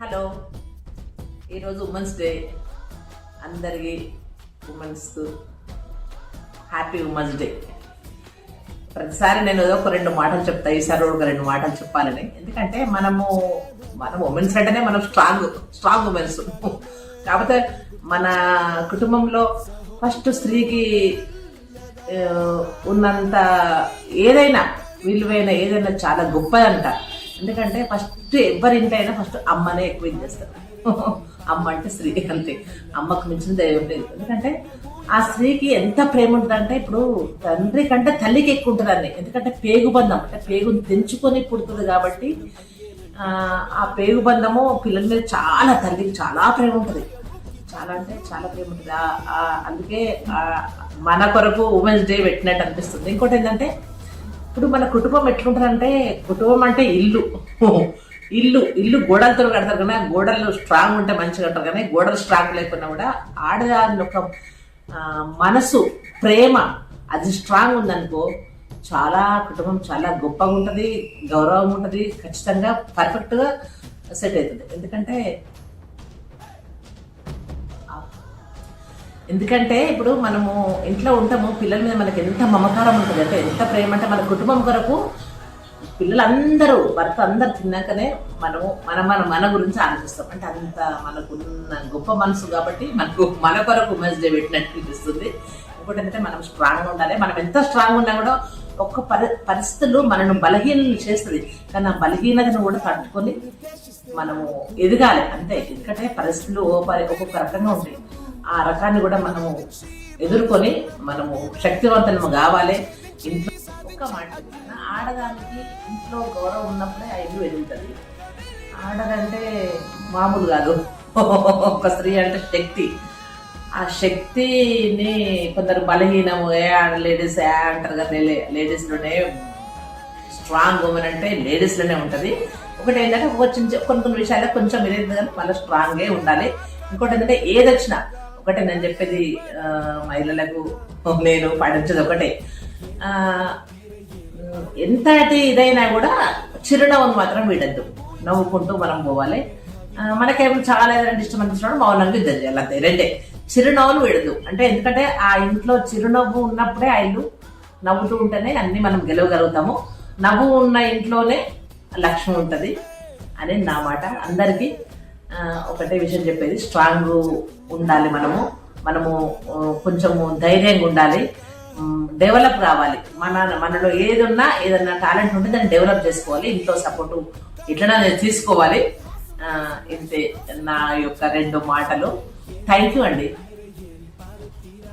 Hello, ఈరోజు women's day. అందరికీ women's happy women's day. ప్రతిసారి నేను ఏదో ఒక రెండు మాటలు చెప్తా, ఈసారి ఒక రెండు మాటలు చెప్పాలని. ఎందుకంటే మనం ఉమెన్స్ అంటేనే మనం స్ట్రాంగ్ ఉమెన్స్. కాకపోతే మన కుటుంబంలో ఫస్ట్ స్త్రీకి ఉన్నంత ఏదైనా విలువైన ఏదైనా చాలా గొప్పదంట. ఎందుకంటే ఫస్ట్ ఎవరింటి అయినా ఫస్ట్ అమ్మనే ఎక్కువ చేస్తారు. అమ్మ అంటే స్త్రీ, అంతే. అమ్మకు మించిన దైవం లేదు. ఎందుకంటే ఆ స్త్రీకి ఎంత ప్రేమ ఉంటుందంటే, ఇప్పుడు తండ్రి కంటే తల్లికి ఎక్కువ ఉంటుందండి. ఎందుకంటే పేగుబంధం, అంటే పేగుని తెంచుకొని పుడుతుంది కాబట్టి ఆ పేగుబంధము పిల్లల మీద చాలా, తల్లికి చాలా ప్రేమ ఉంటుంది. చాలా అంటే చాలా ప్రేమ ఉంటుంది. అందుకే మన కొరకు ఉమెన్స్ డే పెట్టినట్టు అనిపిస్తుంది. ఇంకోటి ఏంటంటే, ఇప్పుడు మన కుటుంబం ఎట్లుంటుందంటే, కుటుంబం అంటే ఇల్లు ఇల్లు గోడలతో కడతారు కానీ, ఆ గోడలు స్ట్రాంగ్ ఉంటే మంచిగా కడతారు కానీ, గోడలు స్ట్రాంగ్ లేకున్నా కూడా ఆడదాని ఒక మనసు, ప్రేమ అది స్ట్రాంగ్ ఉందనుకో, చాలా కుటుంబం చాలా గొప్పగా ఉంటుంది, గౌరవం ఉంటుంది, ఖచ్చితంగా పర్ఫెక్ట్గా సెట్ అవుతుంది. ఎందుకంటే ఇప్పుడు మనము ఇంట్లో ఉంటాము, పిల్లల మీద మనకి ఎంత మమకారం ఉంటుంది, అంటే ఎంత ప్రేమ అంటే, మన కుటుంబం కొరకు పిల్లలందరూ భర్త అందరు తిన్నాకనే మన గురించి ఆలోచిస్తాం. అంటే అంత మనకున్న గొప్ప మనసు కాబట్టి మన కొరకు ఉమెన్స్ డే పెట్టినట్టు అనిపిస్తుంది. ఇంకోటి ఏంటంటే, మనం స్ట్రాంగ్గా ఉండాలి. మనం ఎంత స్ట్రాంగ్ ఉన్నా కూడా ఒక్క పరిస్థితులు మనను బలహీనలు చేస్తుంది, కానీ ఆ బలహీనతను కూడా తట్టుకొని మనము ఎదగాలి అంతే. ఎందుకంటే పరిస్థితులు ఒక్కొక్క రకంగా ఉంటాయి. ఆ రకాన్ని కూడా మనము ఎదుర్కొని మనము శక్తివంతులము కావాలి. ఇంట్లో ఒక్క మాట, ఆడదానికి ఇంట్లో గౌరవం ఉన్నప్పుడే ఆ ఇల్లు ఎదుగుతుంది. ఆడదంటే మామూలు కాదు, ఒక స్త్రీ అంటే శక్తి. ఆ శక్తిని కొందరు బలహీనము లేడీస్ అంటారు కదా, లేడీస్లోనే స్ట్రాంగ్ ఉమెన్ అంటే లేడీస్లోనే ఉంటుంది. ఒకటి ఏంటంటే, కొన్ని విషయాల్లో కొంచెం ఇదేంటి కానీ మళ్ళీ స్ట్రాంగే ఉండాలి. ఇంకోటి ఏంటంటే, ఏదొచ్చినా ఒకటే నేను చెప్పేది, మహిళలకు నేను పాటించేది ఒకటే, ఎంతటి ఇదైనా కూడా చిరునవ్వును మాత్రం వీడద్దు. నవ్వుకుంటూ మనం పోవాలి. మనకేమో చాలా ఏదైనా ఇష్టం అనిపించినప్పుడు మౌనంగా యుద్ధం చేయాలి, అంతే. రెండే, చిరునవ్వును వీడద్దు. అంటే ఎందుకంటే ఆ ఇంట్లో చిరునవ్వు ఉన్నప్పుడే ఆ ఇల్లు నవ్వుతూ ఉంటేనే అన్ని మనం గెలవగలుగుతాము. నవ్వు ఉన్న ఇంట్లోనే లక్ష్మి ఉంటుంది అని నా మాట. అందరికీ ఒకటే విషయం చెప్పేది, స్ట్రాంగ్ ఉండాలి. మనము కొంచెము ధైర్యంగా ఉండాలి, డెవలప్ కావాలి. మనలో ఏదన్నా టాలెంట్ ఉంటే దాన్ని డెవలప్ చేసుకోవాలి. ఇంట్లో సపోర్టు ఇట్లా తీసుకోవాలి. ఇంతే నా యొక్క రెండు మాటలు. థ్యాంక్ యూ అండి.